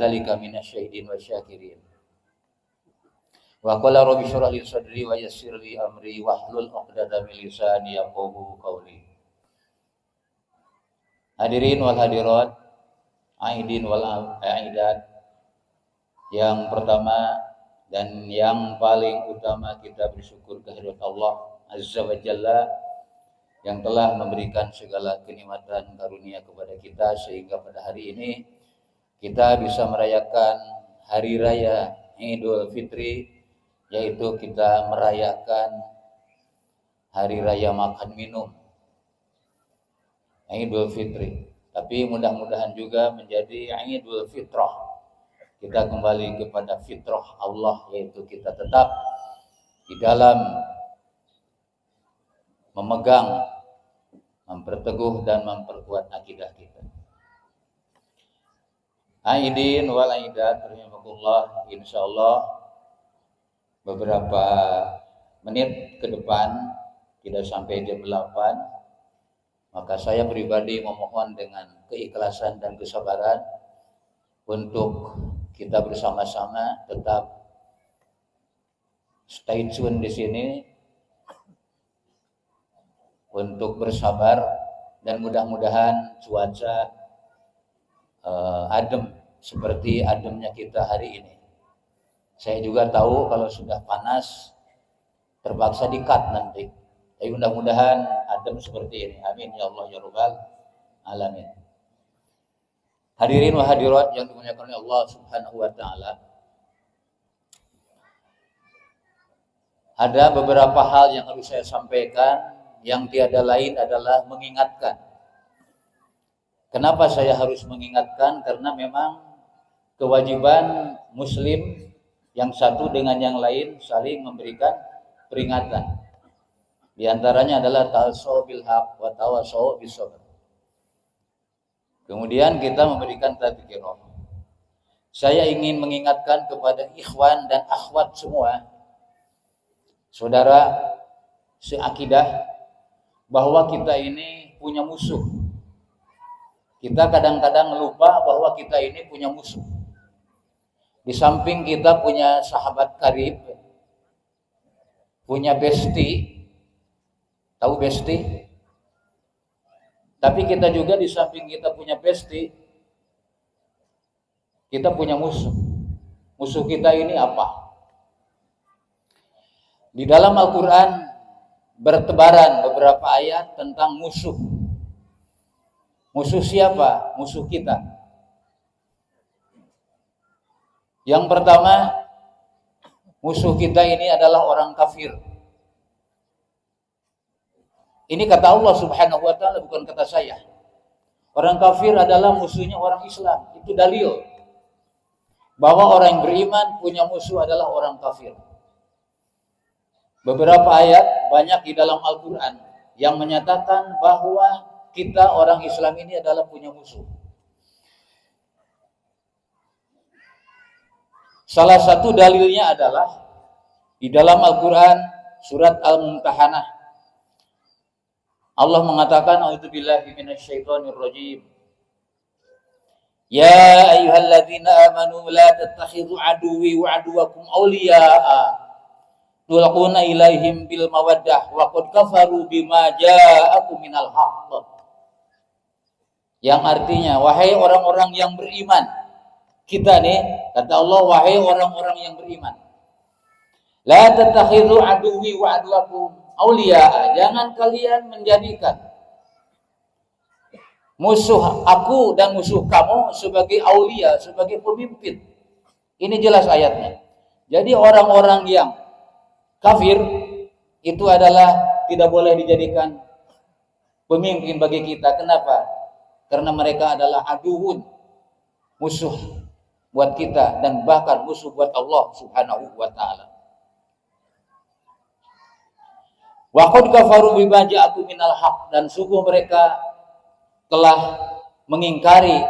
dzalika minasyahidin wasyakirin. Wa qala rabbi shrah li sadri wa yassir li amri wahlul 'uqdatam min lisani yafqahu qawli. Hadirin wal hadirat, aidin wal aidat. Yang pertama dan yang paling utama kita bersyukur kehadirat Allah Azza wa Jalla yang telah memberikan segala kenikmatan karunia kepada kita sehingga pada hari ini kita bisa merayakan hari raya Idul Fitri, yaitu kita merayakan hari raya makan minum Idul Fitri. Tapi mudah-mudahan juga menjadi Idul Fitrah. Kita kembali kepada fitrah Allah, yaitu kita tetap di dalam memegang, memperteguh dan memperkuat akidah kita. Aidin wal aidat rahimakumullah, insyaallah beberapa menit ke depan, tidak sampai jam 8, maka saya pribadi memohon dengan keikhlasan dan kesabaran untuk kita bersama-sama tetap stay tune di sini untuk bersabar, dan mudah-mudahan cuaca adem seperti ademnya kita hari ini. Saya juga tahu kalau sudah panas terpaksa di-cut nanti. Tapi mudah-mudahan adem seperti ini. Amin ya Allah ya Rabbal alamin. Hadirin wa hadirat yang dimuliakan oleh Allah Subhanahu wa taala. Ada beberapa hal yang harus saya sampaikan, yang tiada lain adalah mengingatkan. Kenapa saya harus mengingatkan? Karena memang kewajiban muslim yang satu dengan yang lain saling memberikan peringatan. Di antaranya adalah tawassaw bil haq wa tawassaw bis sabr. Kemudian kita memberikan tadzkirah. Saya ingin mengingatkan kepada ikhwan dan akhwat semua, saudara seakidah, bahwa kita ini punya musuh. Kita kadang-kadang lupa bahwa kita ini punya musuh. Di samping kita punya sahabat karib, punya bestie. Tahu bestie? Tapi kita juga di samping kita punya bestie, kita punya musuh. Musuh kita ini apa? Di dalam Al-Quran bertebaran beberapa ayat tentang musuh. Musuh siapa? Musuh kita. Yang pertama, musuh kita ini adalah orang kafir. Ini kata Allah Subhanahu wa taala, bukan kata saya. Orang kafir adalah musuhnya orang Islam. Itu dalil bahwa orang yang beriman punya musuh adalah orang kafir. Beberapa ayat banyak di dalam Al-Quran yang menyatakan bahwa kita orang Islam ini adalah punya musuh. Salah satu dalilnya adalah di dalam Al-Quran surat Al-Mumtahanah. Allah mengatakan, a'udzubillahi minasyaitonir rajim. Ya ayyuhalladzina amanu la tattakhidhu aduwwi wa aduwakum awliya'a tulquna ilaihim bil mawaddah wa qad kafaru bima ja'akum minal haqq. Yang artinya, wahai orang-orang yang beriman. Kita nih, kata Allah, wahai orang-orang yang beriman. La tattakhidhu aduwwi wa aduwakum awliya. Jangan kalian menjadikan musuh aku dan musuh kamu sebagai aulia, sebagai pemimpin. Ini jelas ayatnya. Jadi orang-orang yang kafir itu adalah tidak boleh dijadikan pemimpin bagi kita. Kenapa? Karena mereka adalah aduun, musuh buat kita dan bahkan musuh buat Allah Subhanahu wa taala. Wa qad kafaru bima ja'akum minal haq, dan sungguh mereka telah mengingkari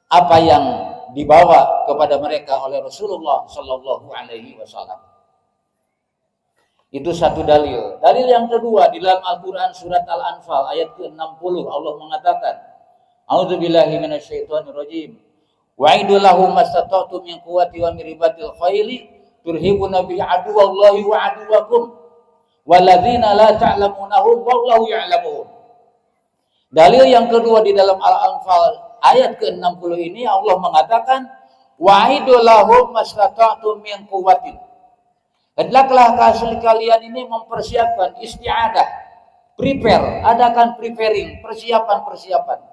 apa yang dibawa kepada mereka oleh Rasulullah sallallahu alaihi wasallam. Itu satu dalil. Dalil yang kedua di dalam Al-Quran surat Al-Anfal ayat ke-60, Allah mengatakan, A'udzubillahi minasyaitonir rajim. Wa'idu lahum mastata'tum min quwwati wa min ribatil khaili turhibuna bihi aduwallahi wa aduwakum walladzina la ta'lamunahum wallahu ya'lamuhum. Dalil yang kedua di dalam Al-Anfal ayat ke-60 ini Allah mengatakan wa'idu lahum mastata'tum min quwwatin. Hendaklah kalian ini mempersiapkan isti'adah, prepare, adakan preparing, persiapan.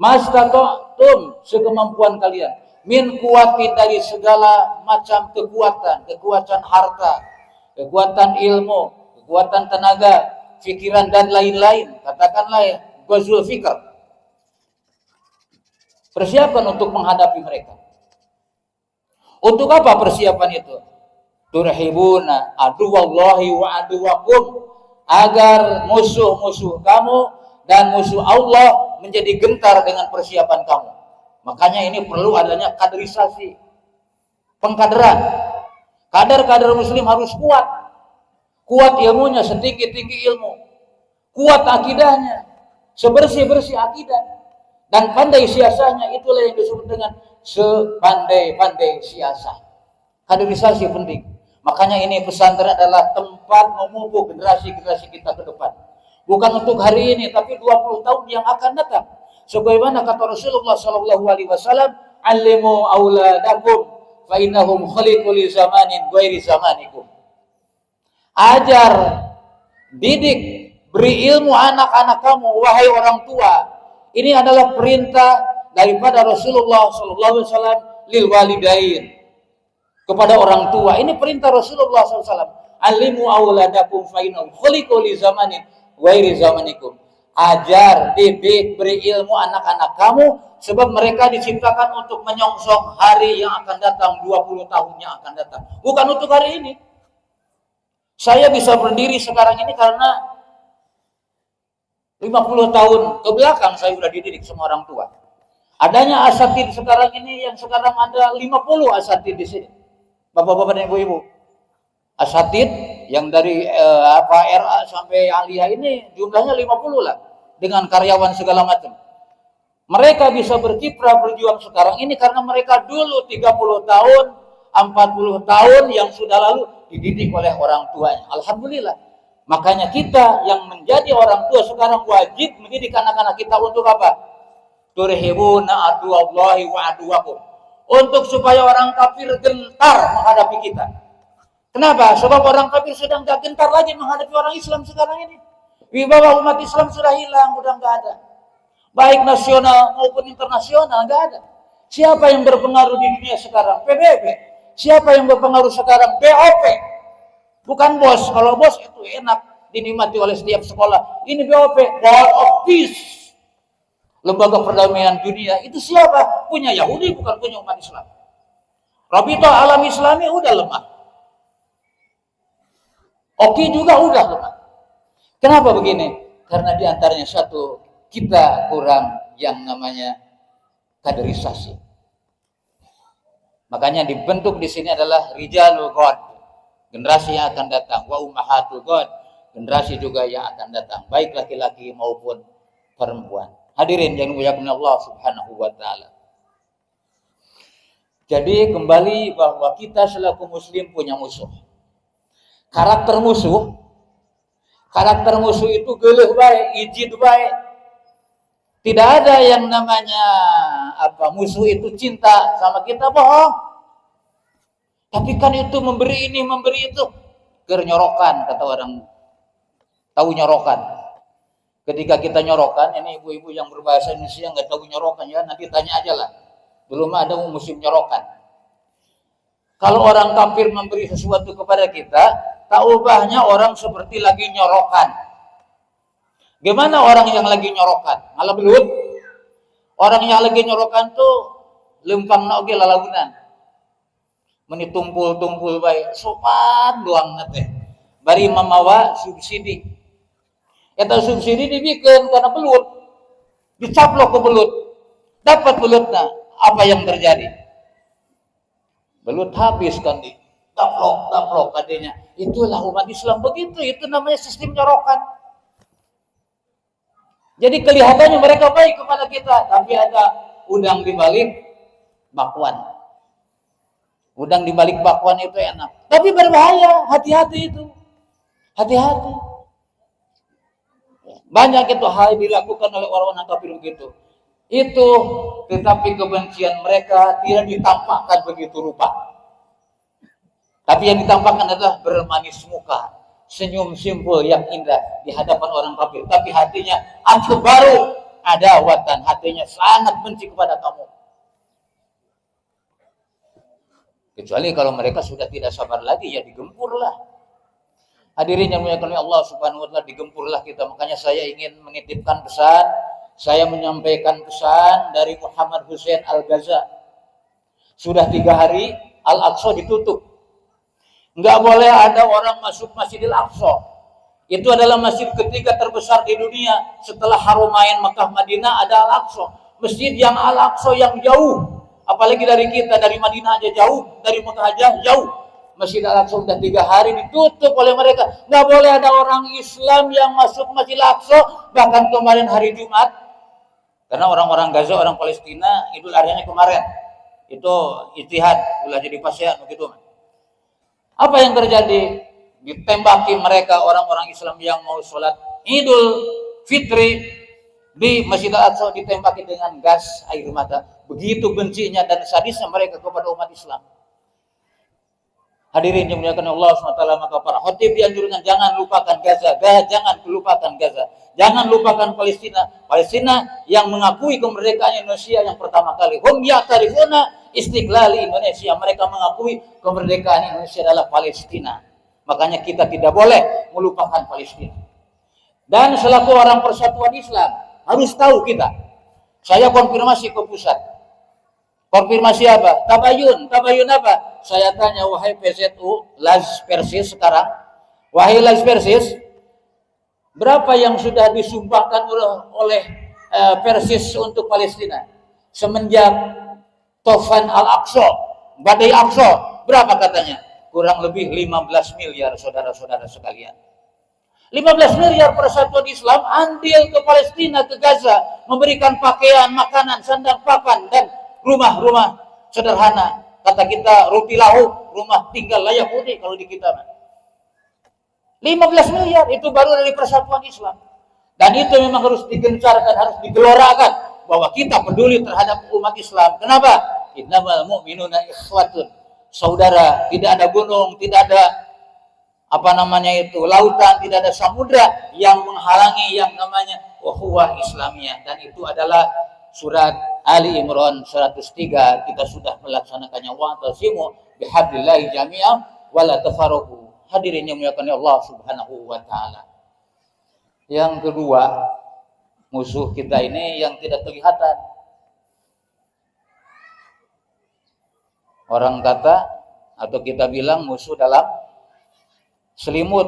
Mastata'tum sekemampuan kalian, min kuwatin dari segala macam kekuatan harta, kekuatan ilmu, kekuatan tenaga, pikiran dan lain-lain. Katakanlah ghazul fikr. Persiapan untuk menghadapi mereka. Untuk apa persiapan itu? Turhibuna aduwallahi wa aduwakum, agar musuh-musuh kamu dan musuh Allah menjadi gentar dengan persiapan kamu. Makanya ini perlu adanya kaderisasi, pengkaderan. Kader muslim harus kuat ilmunya, setinggi-tinggi ilmu, kuat akidahnya, sebersih-bersih akidah, dan pandai siasahnya. Itulah yang disebut dengan sepandai-pandai siasah. Kaderisasi penting. Makanya ini pesantren adalah tempat memupuk generasi-generasi kita ke depan. Bukan untuk hari ini, tapi 20 tahun yang akan datang. Sebagaimana kata Rasulullah SAW, "Allimu auladakum fa innahum khaliqu li zamanin ghairi zamanikum." Ajar, didik, beri ilmu anak-anak kamu, wahai orang tua. Ini adalah perintah daripada Rasulullah SAW lil walidain, kepada orang tua. Ini perintah Rasulullah SAW. Alimu auladakum fa innahum khuliqu li zamanin ghairi zamanikum. Ajar, didik, beri ilmu anak-anak kamu, sebab mereka diciptakan untuk menyongsong hari yang akan datang, 20 tahun yang akan datang. Bukan untuk hari ini. Saya bisa berdiri sekarang ini karena 50 tahun ke belakang saya sudah dididik sama orang tua. Adanya asatid sekarang ini, yang sekarang ada 50 asatid di sini. Bapak-bapak dan ibu-ibu, asatid yang dari RA sampai aliyah ini jumlahnya 50 lah, dengan karyawan segala macam. Mereka bisa berkiprah berjuang sekarang ini karena mereka dulu 30 tahun, 40 tahun yang sudah lalu dididik oleh orang tuanya. Alhamdulillah. Makanya kita yang menjadi orang tua sekarang wajib mendidik anak-anak kita untuk apa? Turhibuna aduwallahi wa aduwakum. Untuk supaya orang kafir gentar menghadapi kita. Kenapa? Sebab orang kafir sudah nggak gentar lagi menghadapi orang Islam sekarang ini. Wibawa umat Islam sudah hilang, udah nggak ada. Baik nasional maupun internasional nggak ada. Siapa yang berpengaruh di dunia sekarang? PBB. Siapa yang berpengaruh sekarang? BOP. Bukan bos. Kalau bos itu enak dinikmati oleh setiap sekolah. Ini BOP, Board of Peace. Lembaga perdamaian dunia. Itu siapa? Punya Yahudi, bukan punya umat Islam. Rabitah Alam Islami udah lemah. Oki juga udah lemah. Kenapa begini? Karena diantaranya satu, kita kurang yang namanya kaderisasi. Makanya dibentuk di sini adalah Rijalul God, generasi yang akan datang. Wa Ummahatul God, generasi juga yang akan datang, baik laki-laki maupun perempuan. Hadirin yang dimuliakan Allah Subhanahu wa taala. Jadi kembali bahwa kita selaku muslim punya musuh. Karakter musuh itu geuleuh bae, ijid bae. Tidak ada yang namanya musuh itu cinta sama kita, bohong. Tapi kan itu memberi ini, memberi itu. Nyorokan, kata orang. Tahu nyorokan. Ketika kita nyorokan, ini ibu-ibu yang berbahasa Indonesia nggak tahu nyorokan ya, nanti tanya aja lah. Belum ada musim nyorokan. Kalau orang kafir memberi sesuatu kepada kita, tak ubahnya orang seperti lagi nyorokan. Gimana orang yang lagi nyorokan? Malah belut. Orang yang lagi nyorokan tuh lempang oge lalaunan. Meni tumpul-tumpul bae, sopan doang teh. Bari mamawa subsidi. Eta subsidi dibikin karena belut. Dicaplok ke belut. Dapat belutnya. Apa yang terjadi? Belut habis kan di taplok adanya. Itulah umat Islam begitu. Itu namanya sistem nyorokan. Jadi kelihatannya mereka baik kepada kita, tapi ada udang di balik bakwan. Udang di balik bakwan itu enak, tapi berbahaya. Hati-hati itu, hati-hati. Banyak itu hal yang dilakukan oleh orang-orang kafir begitu. Itu, tetapi kebencian mereka tidak ditampakkan begitu rupa. Tapi yang ditampakkan adalah bermanis muka, senyum simpul yang indah di hadapan orang kafir. Tapi hatinya baru adawatan, hatinya sangat benci kepada kamu. Kecuali kalau mereka sudah tidak sabar lagi, ya digempurlah. Hadirin yang dimuliakan oleh Allah Subhanahu wa taala, digempurlah kita. Makanya saya ingin menitipkan pesan, saya menyampaikan pesan dari Muhammad Hussein Al-Ghaza. Sudah 3 hari Al-Aqsa ditutup. Enggak boleh ada orang masuk Masjidil Aqsa. Itu adalah masjid ketiga terbesar di dunia. Setelah Haramain Makkah Madinah ada Al-Aqsa. Masjid yang Al-Aqsa yang jauh. Apalagi dari kita, dari Madinah aja jauh, dari Mekah aja jauh. Masjid Al-Aqsa sudah 3 hari ditutup oleh mereka. Nggak boleh ada orang Islam yang masuk Masjid Al-Aqsa. Bahkan kemarin hari Jumat, karena orang-orang Gaza, orang Palestina, Idul Adhanya kemarin. Itu ijtihad, ulah jadi pasya begitu. Apa yang terjadi? Ditembaki mereka orang-orang Islam yang mau sholat Idul Fitri di Masjid Al-Aqsa, ditembaki dengan gas air mata. Begitu bencinya dan sadisnya mereka kepada umat Islam. Hadirin yang dimuliakan Allah SWT, maka para khatib dianjurkan jangan lupakan Gaza, jangan lupakan Gaza, jangan lupakan Palestina. Palestina yang mengakui kemerdekaan Indonesia yang pertama kali. Hum ya'tarifuna istiqlal Indonesia. Mereka mengakui kemerdekaan Indonesia adalah Palestina. Makanya kita tidak boleh melupakan Palestina. Dan selaku orang Persatuan Islam harus tahu kita. Saya konfirmasi ke pusat. Konfirmasi apa? Tabayun apa? Saya tanya, wahai PZU, Laz Persis sekarang, wahai Laz Persis, berapa yang sudah disumbangkan oleh Persis untuk Palestina semenjak Tofan Al-Aqsa, Badai Aqsa, berapa katanya? Kurang lebih 15 miliar saudara-saudara sekalian. 15 miliar Persatuan Islam andil ke Palestina, ke Gaza, memberikan pakaian, makanan, sandang papan, dan rumah-rumah sederhana. Kata kita roti lauk, rumah tinggal layak huni kalau di kita. 15 miliar itu baru dari Persatuan Islam. Dan itu memang harus digencarkan, harus digelorakan bahwa kita peduli terhadap umat Islam. Kenapa? Innamal mu'minuna ikhwatun. Saudara, tidak ada gunung, tidak ada lautan, tidak ada samudra yang menghalangi yang namanya ukhuwah Islamiyah. Dan itu adalah surat Ali Imran 103. Kita sudah melaksanakannya. Wa tasimu bihablillahi jami'an wa la tafarraqu. Hadirin yang dimuliakan Allah Subhanahu wa taala. Yang kedua, musuh kita ini yang tidak kelihatan. Orang kata atau kita bilang musuh dalam selimut.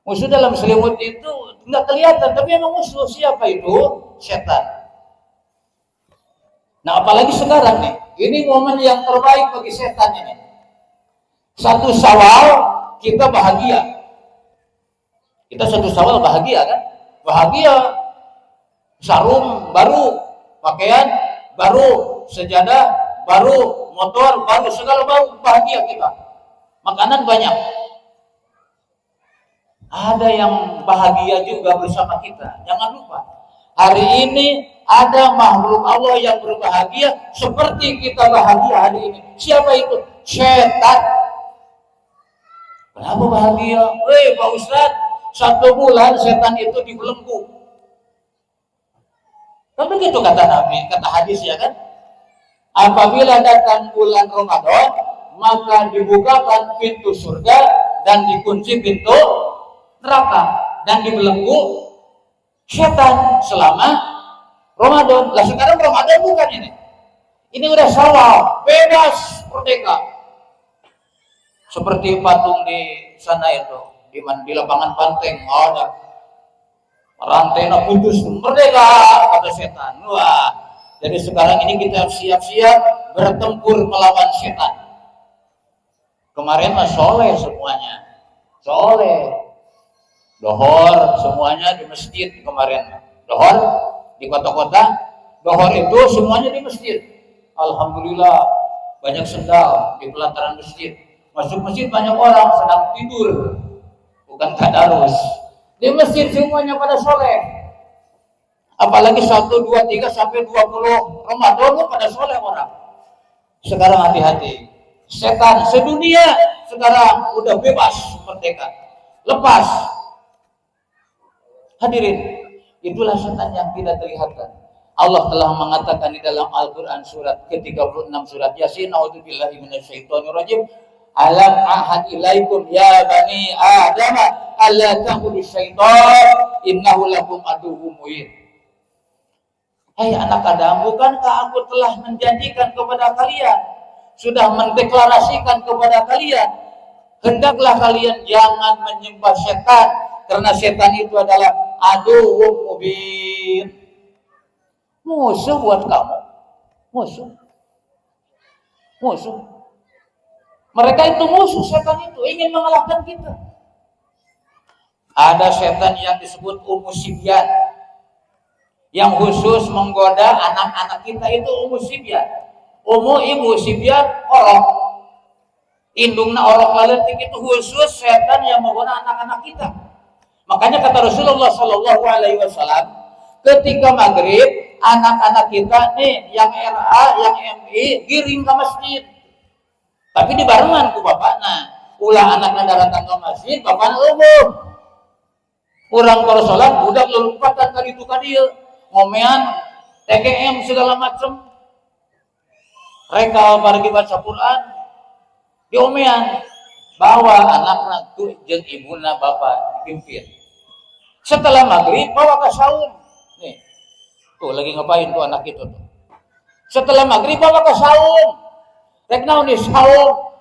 Musuh dalam selimut itu nggak kelihatan, tapi emang musuh. Siapa itu? Setan. Nah, apalagi sekarang nih, ini momen yang terbaik bagi setan ini. 1 Syawal kita bahagia. Kita 1 Syawal bahagia kan? Bahagia. Sarung baru, pakaian baru, sejadah baru, motor baru, segala baru, bahagia kita. Makanan banyak. Ada yang bahagia juga bersama kita. Jangan lupa, hari ini ada makhluk Allah yang berbahagia seperti kita bahagia hari ini. Siapa itu? Setan. Kenapa bahagia? Pak Ustadz, 1 bulan setan itu dibelenggu. Kan begitu kata Nabi, kata hadis ya kan? Apabila datang bulan Ramadan, maka dibukakan pintu surga dan dikunci pintu neraka dan dibelenggu setan selama Ramadan. Lah sekarang Ramadan bukan ini. Ini udah Syawal, bebas, merdeka. Seperti patung di sana itu, di lapangan Banteng, ada rantainya putus, merdeka, kata setan. Wah, jadi sekarang ini kita siap-siap bertempur melawan setan. Kemarin mah soleh semuanya, soleh, dohor semuanya di masjid kemarin, dohor Di kota-kota dohor itu semuanya di masjid. Alhamdulillah banyak sendal di pelataran masjid. Masuk masjid banyak orang sedang tidur, bukan tadarus. Di masjid semuanya pada soleh. Apalagi 1, 2, 3 sampai 20 Ramadan pada soleh orang. Sekarang hati-hati. Setan sedunia sekarang udah bebas, merdeka, lepas. Hadirin, itulah setan yang tidak terlihatkan. Allah telah mengatakan di dalam Al-Quran surat ke-36 surat Yasin, a'udzubillahi minasyaitonirrajim, alam ahad ilaikum ya bani Adam alla ta'budu syaitan innahu lakum aduwwum mubin. Hai anak Adam, bukankah aku telah menjanjikan kepada kalian, sudah mendeklarasikan kepada kalian, hendaklah kalian jangan menyembah setan, karena setan itu adalah aduwwum mubin. Musuh buat kamu, musuh. Mereka itu musuh, setan itu ingin mengalahkan kita. Ada setan yang disebut Umusibyan, yang khusus menggoda anak-anak kita, itu Umusibyan. Ibu Sibyan orok, indungna orok laletik, itu khusus setan yang menggoda anak-anak kita. Makanya kata Rasulullah Shallallahu Alaihi Wasallam, ketika maghrib anak-anak kita nih yang RA, yang MI giring ke masjid, tapi di barengan ku bapakna. Ulah anak-anak datang ke masjid, bapakna umum. Kurang kalau sholat, budak lelumpatan kali itu kadieu, ngomean, TKM segala macam. Rekal pergi baca Quran, diomean, bawa anak-anak tuh jeung ibuna bapak pimpin. Setelah maghrib bawa ke saum. Nih, tuh lagi ngapain tuh anak itu tuh. Setelah maghrib bawa ke saum. Rek naon di saum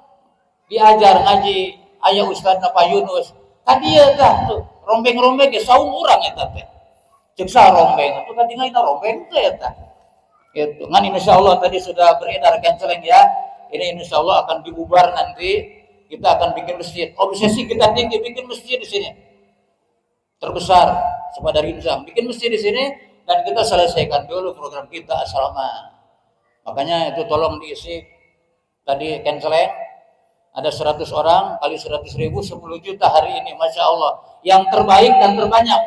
diajar ngaji aya Ustaz Pak Yunus. Kadieu tah tuh rombeng-rombeng ge saum urang eta teh. Ceuk sa rombeng, atuh kadi ngaina rombeng teh eta. Gitu. Ngan insyaallah tadi sudah beredar canceling ya. Ini insyaallah akan dibubar nanti. Kita akan bikin masjid. Obsesi kita tinggi bikin masjid di sini. Terbesar kepada Rinzam, bikin masjid di sini dan kita selesaikan dulu program kita asrama. Makanya itu tolong diisi tadi canceling ada 100 orang kali 100.000 10 juta hari ini, masya Allah, yang terbaik dan terbanyak.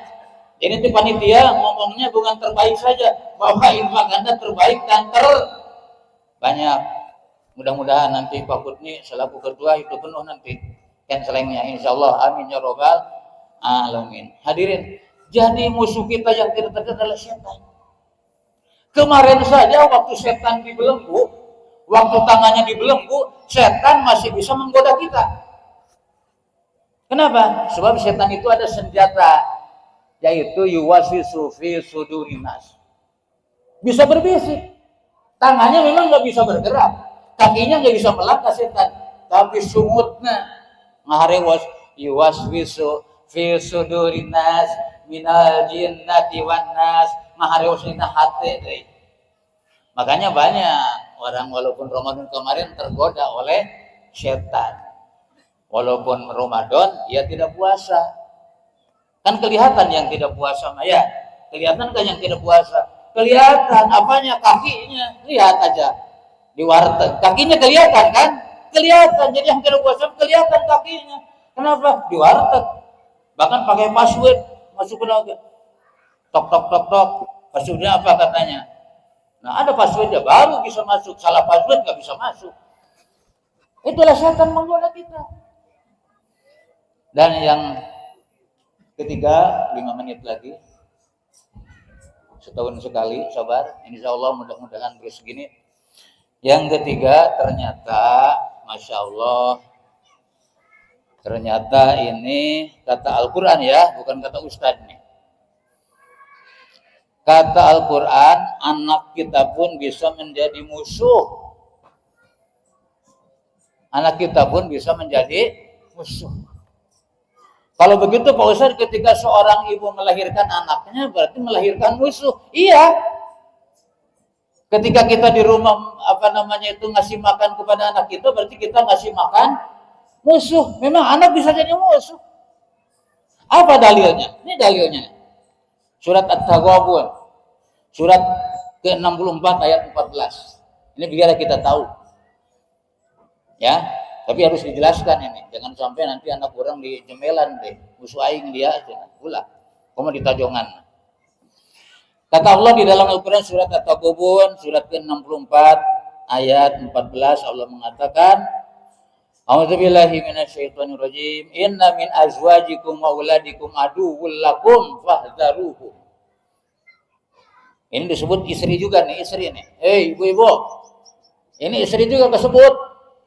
Ini tuh panitia ngomongnya bukan terbaik saja, Bapak infak Anda terbaik dan terbanyak. Mudah-mudahan nanti Pak Kutni selaku ketua itu penuh nanti cancelingnya, insya Allah, amin ya robbal alamin. Hadirin, jadi musuh kita yang tidak terdekat adalah setan. Kemarin saja waktu setan dibelenggu, waktu tangannya dibelenggu, setan masih bisa menggoda kita. Kenapa? Sebab setan itu ada senjata, yaitu yuwaswisu fi sudurinas. Bisa berbisik. Tangannya memang nggak bisa bergerak, kakinya nggak bisa melangkah setan, tapi sumutna ngaharewas yuwaswisu fi sudurinas minal jinnati wan nas, maharewasina hati deh. Makanya banyak orang walaupun Ramadan kemarin tergoda oleh setan. Walaupun Ramadan dia tidak puasa. Kan kelihatan yang tidak puasa mah ya. Kelihatan kan yang tidak puasa. Kelihatan apanya, kakinya. Lihat aja di warteg. Kakinya kelihatan kan? Kelihatan. Jadi yang tidak puasa kelihatan kakinya. Kenapa? Di warteg. Bahkan pakai password masuk ke dalam. Tok tok tok tok. Passwordnya apa katanya? Nah ada passwordnya baru bisa masuk. Salah password nggak bisa masuk. Itulah setan menggoda kita. Dan yang ketiga, 5 menit lagi. Setahun sekali, sabar. Insya Allah mudah-mudahan terus gini. Yang ketiga, ternyata Masya Allah, ternyata ini kata Al-Quran ya, bukan kata Ustadz nih. Kata Al-Quran, anak kita pun bisa menjadi musuh. Anak kita pun bisa menjadi musuh. Kalau begitu Pak Ustadz, ketika seorang ibu melahirkan anaknya berarti melahirkan musuh. Iya. Ketika kita di rumah ngasih makan kepada anak kita berarti kita ngasih makan musuh. Memang anak bisa jadi musuh. Apa dalilnya? Ini dalilnya. Surat At-Taghabun. Surat ke-64 ayat 14. Ini biar kita tahu. Ya, tapi harus dijelaskan ini. Jangan sampai nanti anak orang di jemelan deh. Musuh aing dia ulah. Kamu di tajongan. Kata Allah di dalam Al-Quran surat At-Taghabun surat ke-64 ayat 14 Allah mengatakan A'udzubillahi minasyaitonirrajim. Inna min azwajikum wa auladikum aduwwul lakum fahdharuhum. Ini disebut istri juga nih, istri nih. Ibu-ibu. Ini istri juga disebut.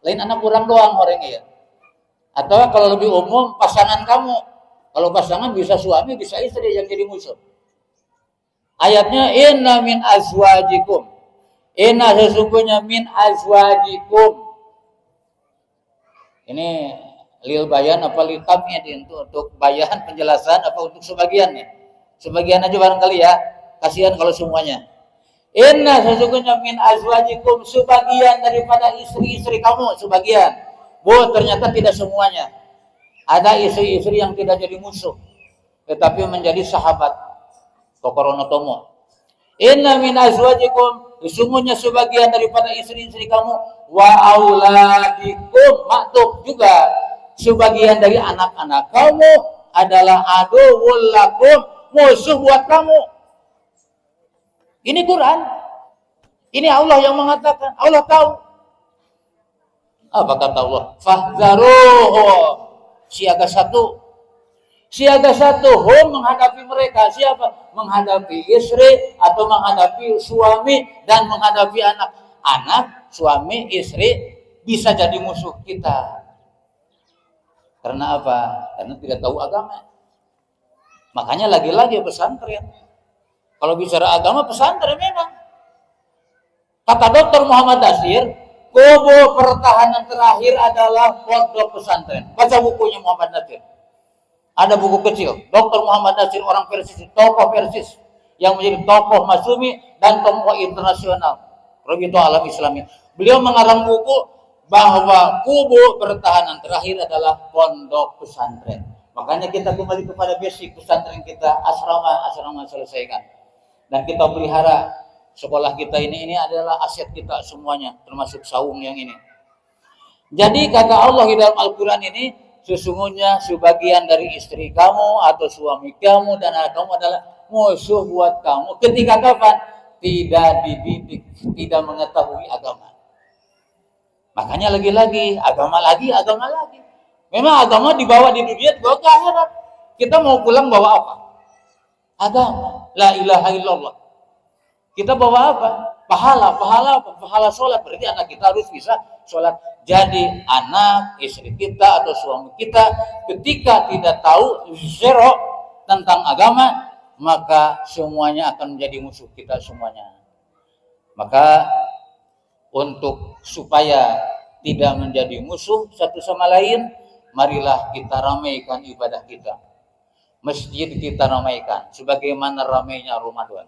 Lain anak kurang doang orangnya ya. Atau kalau lebih umum pasangan kamu. Kalau pasangan bisa suami, bisa istri yang jadi musuh. Ayatnya inna min azwajikum. Inna sesungguhnya min azwajikum. Ini lil bayan apa lil tamyiz untuk bayan penjelasan apa untuk sebagiannya. Sebagian aja barangkali ya. Kasihan kalau semuanya. Inna sesungguhnya min azwajikum sebagian daripada istri-istri kamu sebagian. Ternyata tidak semuanya. Ada istri-istri yang tidak jadi musuh, tetapi menjadi sahabat. Kokoronotomo. Inna min azwajikum sesungguhnya sebagian daripada istri-istri kamu wa auladikum maktub juga sebagian dari anak-anak kamu adalah aduwwul lakum musuh buat kamu. Ini Quran. Ini Allah yang mengatakan. Allah tahu. Apa kata Allah? Fahdharuhum. Siaga satu. Siaga satu. Hum menghadapi mereka. Siapa? Menghadapi istri atau menghadapi suami dan menghadapi anak. Anak, suami, istri bisa jadi musuh kita. Karena apa? Karena tidak tahu agama. Makanya lagi-lagi pesantren. Kalau bicara agama pesantren memang. Kata Dr. Muhammad Nasir, kubu pertahanan terakhir adalah pondok pesantren. Baca bukunya Muhammad Nasir. Ada buku kecil. Dr. Muhammad Nasir orang Persis, tokoh Persis yang menjadi tokoh Masyumi dan tokoh internasional. Rabito Alam Islami. Beliau mengarang buku bahwa kubu pertahanan terakhir adalah pondok pesantren. Makanya kita kembali kepada basic pesantren kita, asrama selesaikan. Dan kita pelihara sekolah kita ini adalah aset kita semuanya, termasuk saung yang ini. Jadi kata Allah di dalam Al-Quran ini, sesungguhnya sebagian dari istri kamu atau suami kamu dan anak kamu adalah musuh buat kamu. Ketika kapan? Tidak dididik, tidak mengetahui agama. Makanya lagi-lagi, agama lagi. Memang agama dibawa di dunia, dibawa ke akhirat. Kita mau pulang bawa apa? Agama. La ilaha illallah. Kita bawa apa? Pahala apa? Pahala sholat. Berarti anak kita harus bisa sholat. Jadi anak, istri kita atau suami kita ketika tidak tahu zero tentang agama, maka semuanya akan menjadi musuh kita semuanya. Maka untuk supaya tidak menjadi musuh satu sama lain, marilah kita ramaikan ibadah kita. Masjid kita ramaikan sebagaimana ramainya Ramadan.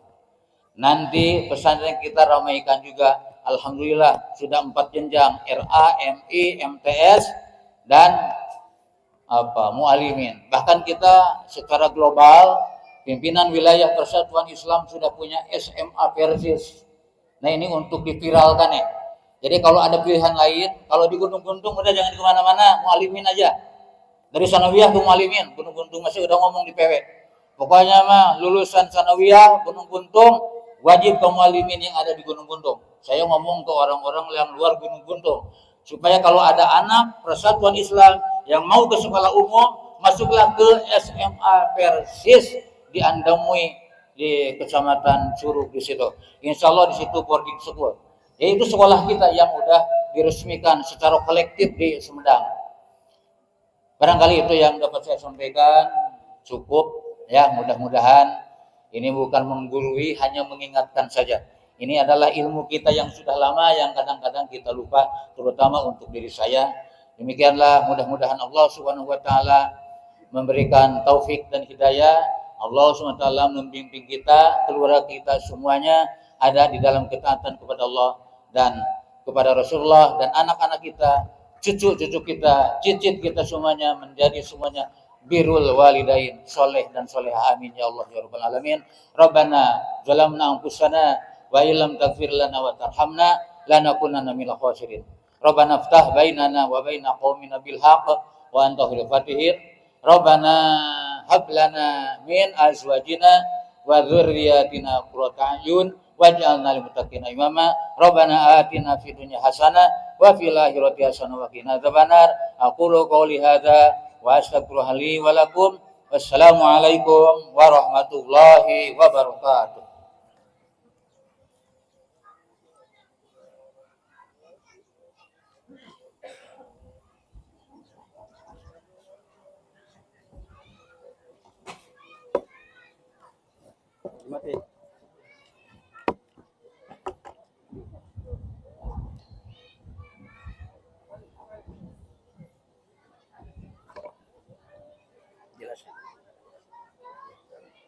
Nanti pesantren kita ramaikan juga. Alhamdulillah sudah 4 jenjang RA, MI, MTS dan mualimin. Bahkan kita secara global pimpinan wilayah Persatuan Islam sudah punya SMA Persis. Nah ini untuk diviralkan ya. Jadi kalau ada pilihan lain, kalau di Gunung Guntung udah jangan kemana-mana, mualimin aja. Dari Sanawiyah ke mualimin, Gunung Guntung masih udah ngomong di PW. Pokoknya mah lulusan Sanawiyah, Gunung Guntung, wajib ke mualimin yang ada di Gunung Guntung. Saya ngomong ke orang-orang yang luar Gunung Guntung. Supaya kalau ada anak Persatuan Islam yang mau ke sekolah umum, masuklah ke SMA Persis di Andamui, di Kecamatan Curug di situ. Insya Allah di situ boarding school. Yaitu sekolah kita yang udah diresmikan secara kolektif di Sumedang. Barangkali itu yang dapat saya sampaikan, cukup ya, mudah-mudahan ini bukan menggurui, hanya mengingatkan saja. Ini adalah ilmu kita yang sudah lama yang kadang-kadang kita lupa, terutama untuk diri saya. Demikianlah, mudah-mudahan Allah Subhanahu wa taala memberikan taufik dan hidayah. Allah Subhanahu wa taala membimbing kita, keluarga kita semuanya ada di dalam ketaatan kepada Allah dan kepada Rasulullah, dan anak-anak kita, cucu-cucu kita, cicit kita semuanya menjadi semuanya birrul walidain, soleh dan solehah, amin ya Allah ya rabbal alamin. Rabbana zalamna anfusana wa illam taghfir lana wa tarhamna lanakunanna minal khasirin. Rabbana iftah bainana wa baina qaumina bil haqq wa anta khairul fatihin. Rabbana hab lana min azwajina wa dzurriyyatina qurrata a'yun waj'alna lil muttaqina imama. Rabbana atina fid dunya hasanah wa fil akhirati hasanah wa qina adzabannar. Aqulu qouli hadza wa astaghfirullaha li wa lakum. Wassalamualaikum warahmatullahi wabarakatuh. Mati.